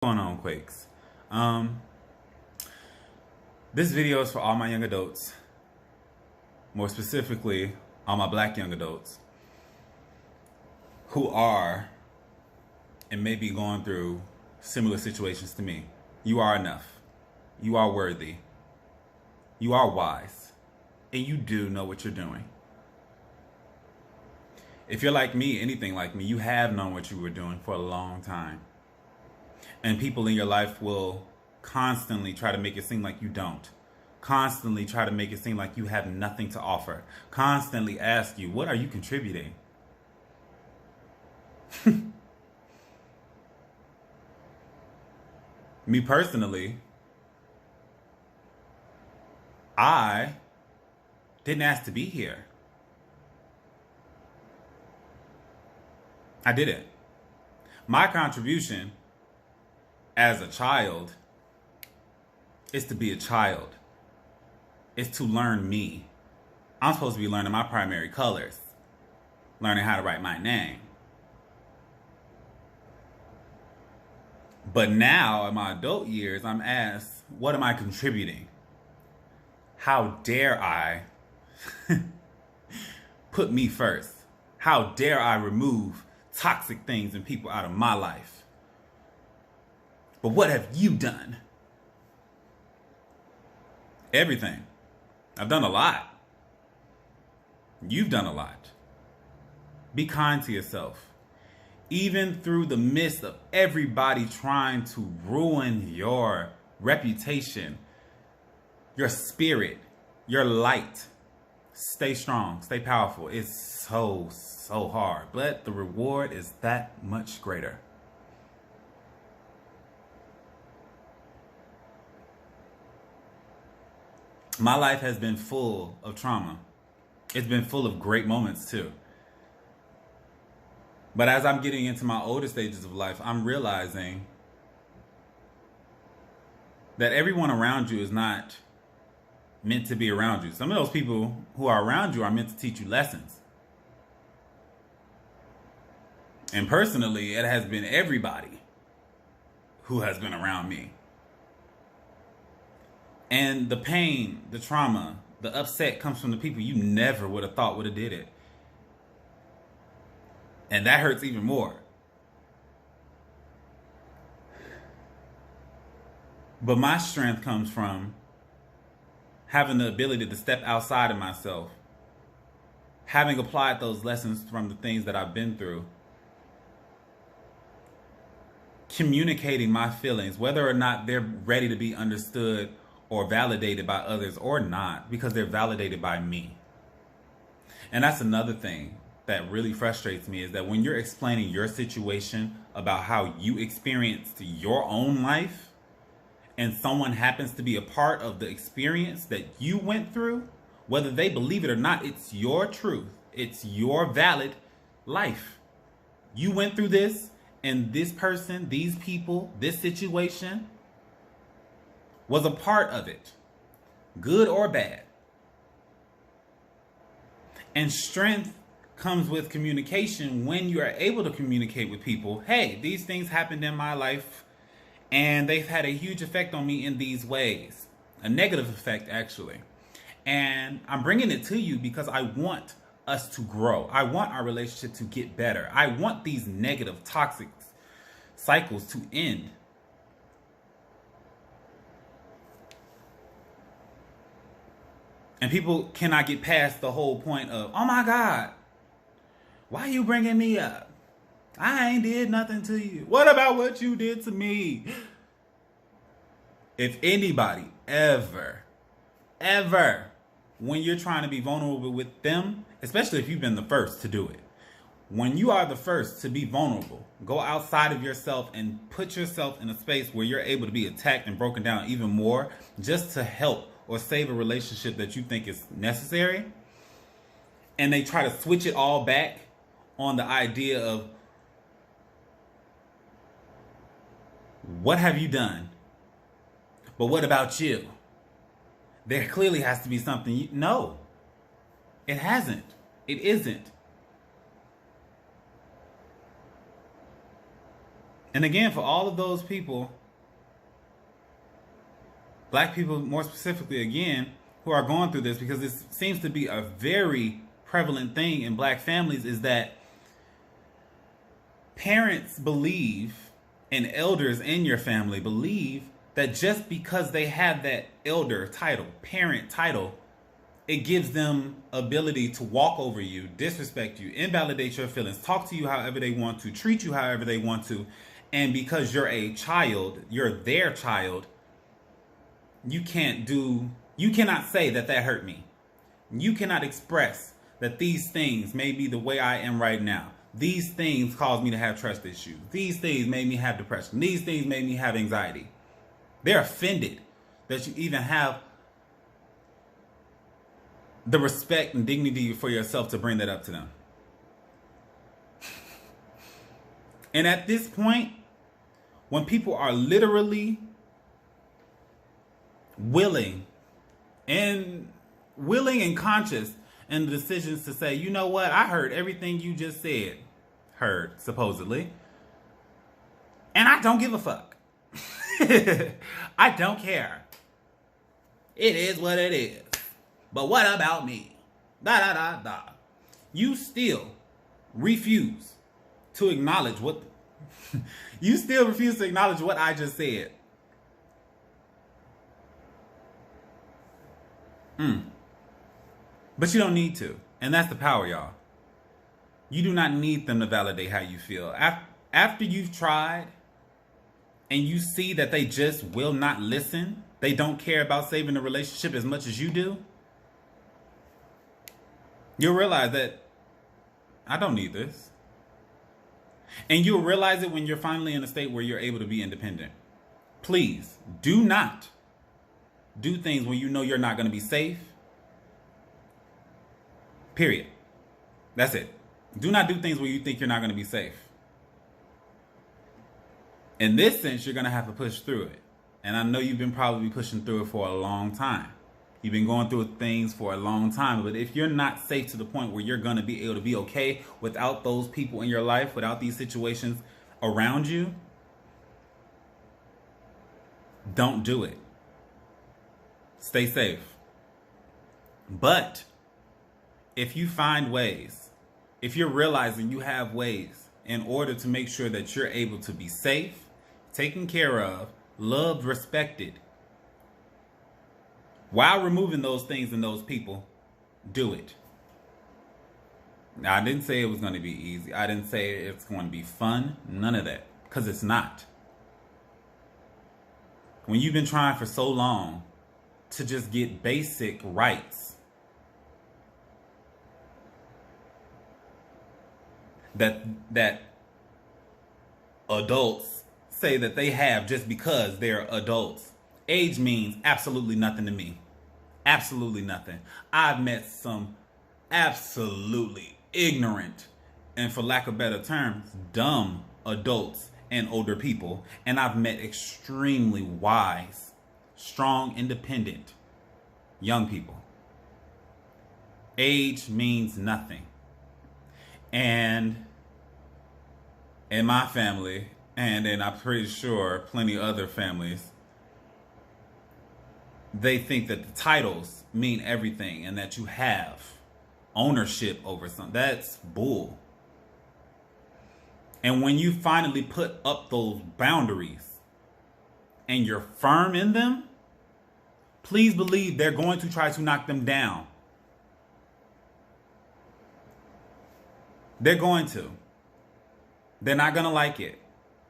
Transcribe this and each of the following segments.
Going on, Quakes? Um, this video is for all my young adults, more specifically, all my black young adults who are and may be going through similar situations to me. You are enough. You are worthy. You are wise. And you do know what you're doing. If you're like me, anything like me, you have known what you were doing for a long time. And people in your life will constantly try to make it seem like you don't. Constantly try to make it seem like you have nothing to offer. Constantly ask you, what are you contributing? Me personally, I didn't ask to be here. I didn't. My contribution as a child is to be a child. It's to learn me. I'm supposed to be learning my primary colors, learning how to write my name. But now, in my adult years, I'm asked, what am I contributing? How dare I put me first? How dare I remove toxic things and people out of my life? But what have you done? Everything. I've done a lot. You've done a lot. Be kind to yourself. Even through the midst of everybody trying to ruin your reputation, your spirit, your light, stay strong, stay powerful. It's so hard, but the reward is that much greater. My life has been full of trauma. It's been full of great moments too. But as I'm getting into my older stages of life, I'm realizing that everyone around you is not meant to be around you. Some of those people who are around you are meant to teach you lessons. And personally, it has been everybody who has been around me. And the pain, the trauma, the upset comes from the people you never would have thought would have did it. And that hurts even more. But my strength comes from having the ability to step outside of myself, having applied those lessons from the things that I've been through, communicating my feelings, whether or not they're ready to be understood or validated by others or not, because they're validated by me. And that's another thing that really frustrates me, is that when you're explaining your situation about how you experienced your own life, and someone happens to be a part of the experience that you went through, whether they believe it or not, it's your truth. It's your valid life. You went through this, and this person, these people, this situation was a part of it, good or bad. And strength comes with communication when you are able to communicate with people. Hey, these things happened in my life and they've had a huge effect on me in these ways. A negative effect, actually. And I'm bringing it to you because I want us to grow. I want our relationship to get better. I want these negative, toxic cycles to end. And people cannot get past the whole point of, oh my God, why are you bringing me up? I ain't did nothing to you. What about what you did to me? If anybody ever, when you're trying to be vulnerable with them, especially if you've been the first to do it, when you are the first to be vulnerable, go outside of yourself and put yourself in a space where you're able to be attacked and broken down even more just to help or save a relationship that you think is necessary. And they try to switch it all back on the idea of, what have you done? But what about you? There clearly has to be something. No, it hasn't. It isn't. And again, for all of those people, black people more specifically, again, who are going through this, because this seems to be a very prevalent thing in black families, is that parents believe, and elders in your family believe, that just because they have that elder title, parent title, it gives them ability to walk over you, disrespect you, invalidate your feelings, talk to you however they want to, treat you however they want to. And because you're a child, you're their child, you cannot say that hurt me. You cannot express that these things made me the way I am right now. These things caused me to have trust issues. These things made me have depression. These things made me have anxiety. They're offended that you even have the respect and dignity for yourself to bring that up to them. And at this point, when people are literally willing and conscious in the decisions to say, you know what, I heard everything you just said, supposedly, and I don't give a fuck. I don't care. It is what it is. But what about me? You still refuse to acknowledge what you still refuse to acknowledge what I just said. But you don't need to. And that's the power, y'all. You do not need them to validate how you feel. After you've tried and you see that they just will not listen, they don't care about saving the relationship as much as you do, you'll realize that I don't need this. And you'll realize it when you're finally in a state where you're able to be independent. Please do not do things when you know you're not going to be safe. Period. That's it. Do not do things where you think you're not going to be safe. In this sense, you're going to have to push through it. And I know you've been probably pushing through it for a long time. You've been going through things for a long time. But if you're not safe to the point where you're going to be able to be okay without those people in your life, without these situations around you, don't do it. Stay safe. But if you find ways, if you're realizing you have ways in order to make sure that you're able to be safe, taken care of, loved, respected, while removing those things and those people, do it. Now, I didn't say it was going to be easy. I didn't say it's going to be fun. None of that. Because it's not. When you've been trying for so long to just get basic rights that adults say that they have just because they're adults. Age means absolutely nothing to me. Absolutely nothing. I've met some absolutely ignorant, and for lack of better terms, dumb adults and older people. And I've met extremely wise, strong, independent young people. Age means nothing. And in my family, and in I'm pretty sure plenty of other families, they think that the titles mean everything and that you have ownership over something. That's bull. And when you finally put up those boundaries and you're firm in them, please believe they're going to try to knock them down. They're going to. They're not going to like it.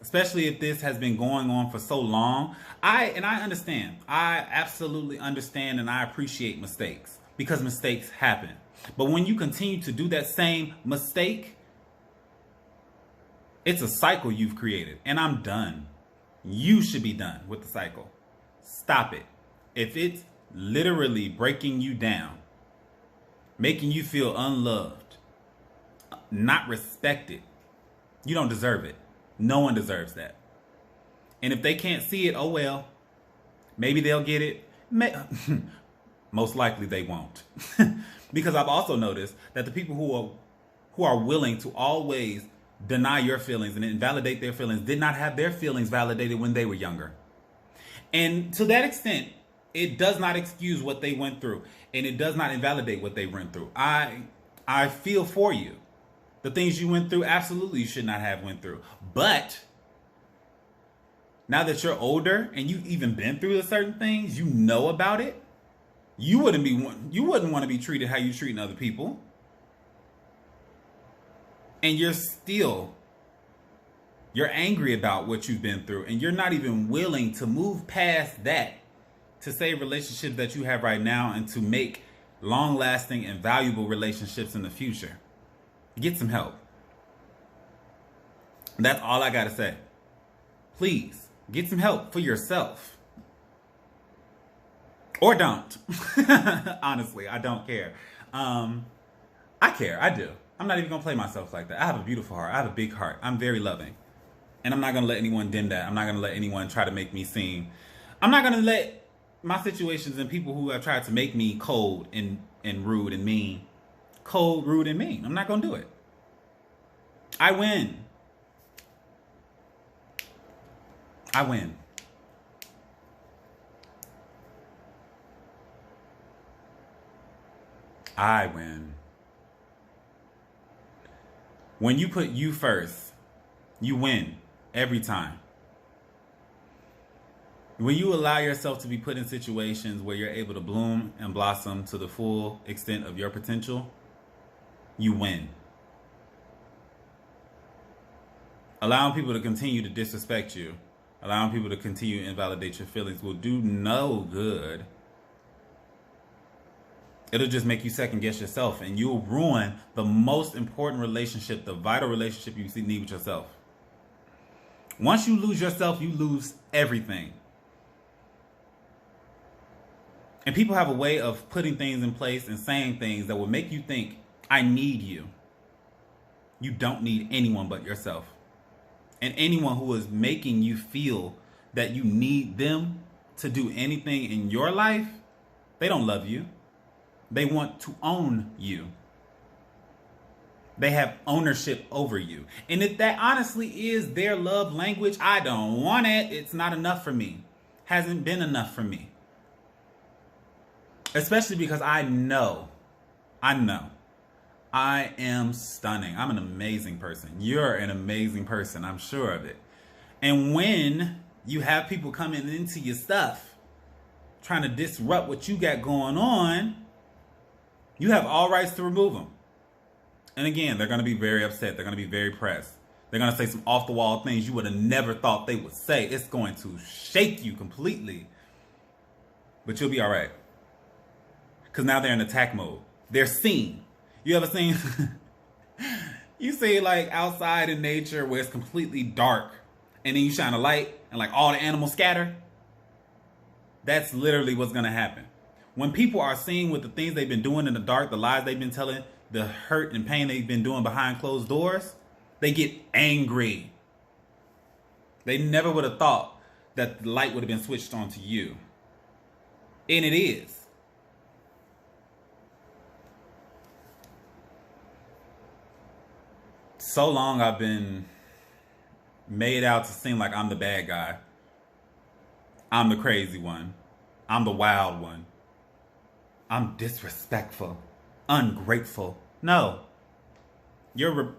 Especially if this has been going on for so long. I understand. I absolutely understand and I appreciate mistakes because mistakes happen. But when you continue to do that same mistake, it's a cycle you've created. And I'm done. You should be done with the cycle. Stop it. If it's literally breaking you down, making you feel unloved, not respected, you don't deserve it. No one deserves that. And if they can't see it, oh well. Maybe they'll get it. Most likely they won't. Because I've also noticed that the people who are willing to always deny your feelings and invalidate their feelings did not have their feelings validated when they were younger. And to that extent, it does not excuse what they went through, and it does not invalidate what they went through. I feel for you. The things you went through, absolutely you should not have went through. But now that you're older and you've even been through certain things, you know about it. You wouldn't want to be treated how you treating other people. And you're angry about what you've been through, and you're not even willing to move past that to save relationships that you have right now and to make long-lasting and valuable relationships in the future. Get some help. That's all I gotta say. Please, get some help for yourself. Or don't. Honestly, I don't care. I care, I do. I'm not even gonna play myself like that. I have a beautiful heart. I have a big heart. I'm very loving. And I'm not gonna let anyone dim that. I'm not gonna let anyone try to make me seem. I'm not gonna let my situations and people who have tried to make me cold and rude and mean. Cold, rude, and mean. I'm not gonna do it. I win. I win. I win. When you put you first, you win every time. When you allow yourself to be put in situations where you're able to bloom and blossom to the full extent of your potential, you win. Allowing people to continue to disrespect you, allowing people to continue to invalidate your feelings will do no good. It'll just make you second guess yourself, and you'll ruin the most important relationship, the vital relationship you need with yourself. Once you lose yourself, you lose everything. And people have a way of putting things in place and saying things that will make you think, I need you. You don't need anyone but yourself. And anyone who is making you feel that you need them to do anything in your life, they don't love you. They want to own you. They have ownership over you. And if that honestly is their love language, I don't want it. It's not enough for me. Hasn't been enough for me. Especially because I know. I am stunning. I'm an amazing person. You're an amazing person. I'm sure of it. And when you have people coming into your stuff, trying to disrupt what you got going on, you have all rights to remove them. And again, they're going to be very upset. They're going to be very pressed. They're going to say some off-the-wall things you would have never thought they would say. It's going to shake you completely. But you'll be all right. Because now they're in attack mode. They're seen. You ever seen... you see like outside in nature where it's completely dark. And then you shine a light and like all the animals scatter. That's literally what's going to happen. When people are seeing with the things they've been doing in the dark, the lies they've been telling, the hurt and pain they've been doing behind closed doors, they get angry. They never would have thought that the light would have been switched on to you. And it is. So long I've been made out to seem like I'm the bad guy. I'm the crazy one. I'm the wild one. I'm disrespectful, ungrateful. No. You're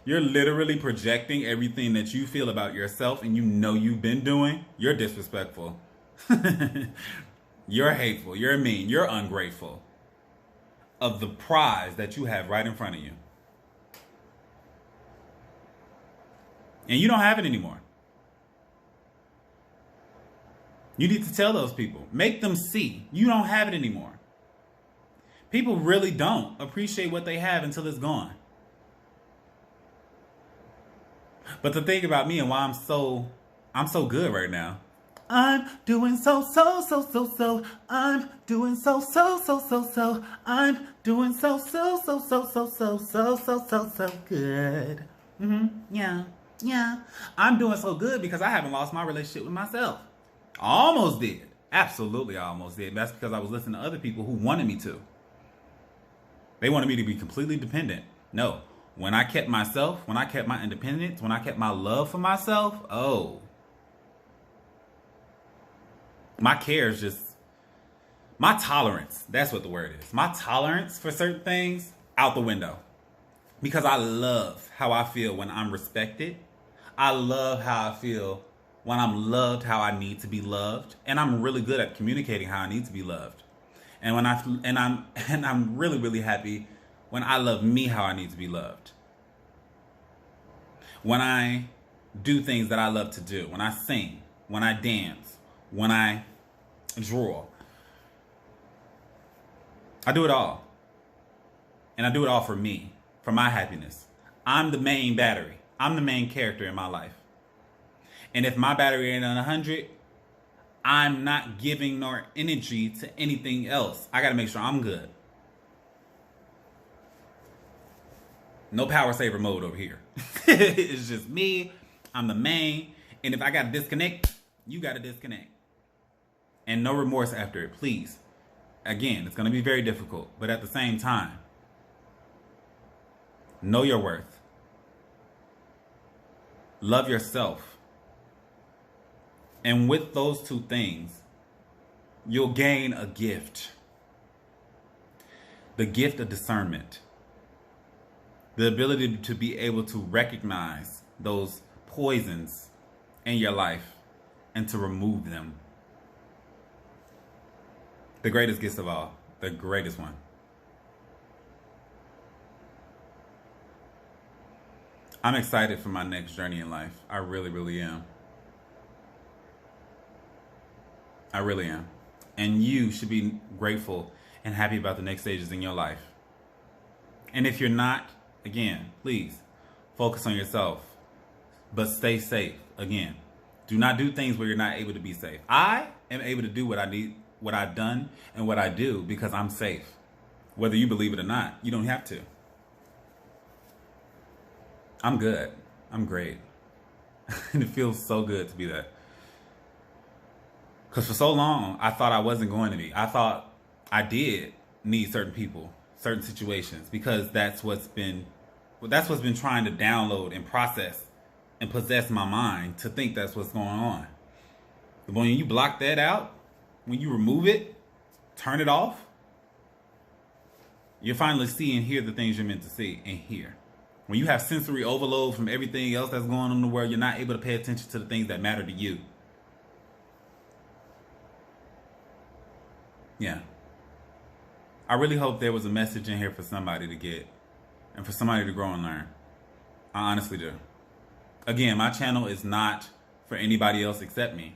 literally projecting everything that you feel about yourself and you know you've been doing. You're disrespectful. You're hateful. You're mean. You're ungrateful of the prize that you have right in front of you. And you don't have it anymore. You need to tell those people. Make them see. You don't have it anymore. People really don't appreciate what they have until it's gone. But the thing about me and why I'm so good right now. I'm doing so. I'm doing so. I'm doing so good. Yeah. I'm doing so good because I haven't lost my relationship with myself. Almost did. Absolutely almost did. That's because I was listening to other people who wanted me to. They wanted me to be completely dependent. No. When I kept myself, when I kept my independence, when I kept my love for myself, oh, my care is just, my tolerance, that's what the word is. My tolerance for certain things, out the window. Because I love how I feel when I'm respected. I love how I feel when I'm loved how I need to be loved. And I'm really good at communicating how I need to be loved. And I'm really, really happy when I love me how I need to be loved. When I do things that I love to do. When I sing. When I dance. When I draw. I do it all. And I do it all for me. For my happiness. I'm the main battery. I'm the main character in my life. And if my battery ain't on 100, I'm not giving nor energy to anything else. I got to make sure I'm good. No power saver mode over here. It's just me. I'm the main. And if I got to disconnect, you got to disconnect. And no remorse after it, please. Again, it's going to be very difficult. But at the same time, know your worth. Love yourself. And with those two things, you'll gain a gift. The gift of discernment. The ability to be able to recognize those poisons in your life and to remove them. The greatest gift of all. The greatest one. I'm excited for my next journey in life. I really, really am. I really am. And you should be grateful and happy about the next stages in your life. And if you're not, again, please focus on yourself. But stay safe. Again, do not do things where you're not able to be safe. I am able to do what I need, what I've done, and what I do because I'm safe. Whether you believe it or not, you don't have to. I'm good. I'm great. And it feels so good to be that. Because for so long, I thought I wasn't going to be. I thought I did need certain people, certain situations, because that's what's been trying to download and process and possess my mind to think that's what's going on. But when you block that out, when you remove it, turn it off, you'll finally see and hear the things you're meant to see and hear. When you have sensory overload from everything else that's going on in the world, you're not able to pay attention to the things that matter to you. Yeah. I really hope there was a message in here for somebody to get and for somebody to grow and learn. I honestly do. Again, my channel is not for anybody else except me.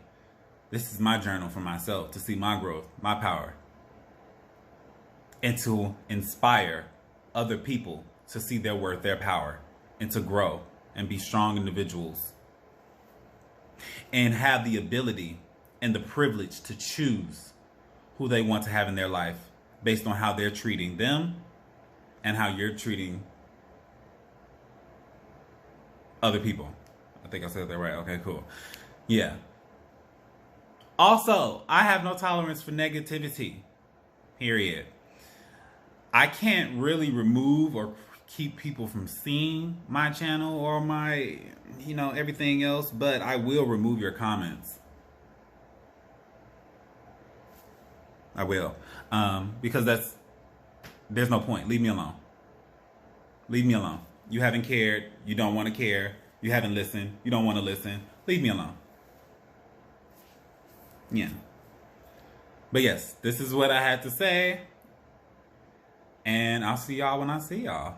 This is my journal for myself to see my growth, my power, and to inspire other people to see their worth, their power, and to grow and be strong individuals and have the ability and the privilege to choose who they want to have in their life based on how they're treating them and how you're treating other people. I think I said that right. Okay, cool. Yeah. Also, I have no tolerance for negativity. Period. I can't really remove or keep people from seeing my channel or my, everything else, but I will remove your comments. I will. Because there's no point. Leave me alone. Leave me alone. You haven't cared. You don't want to care. You haven't listened. You don't want to listen. Leave me alone. Yeah. But yes, this is what I had to say. And I'll see y'all when I see y'all.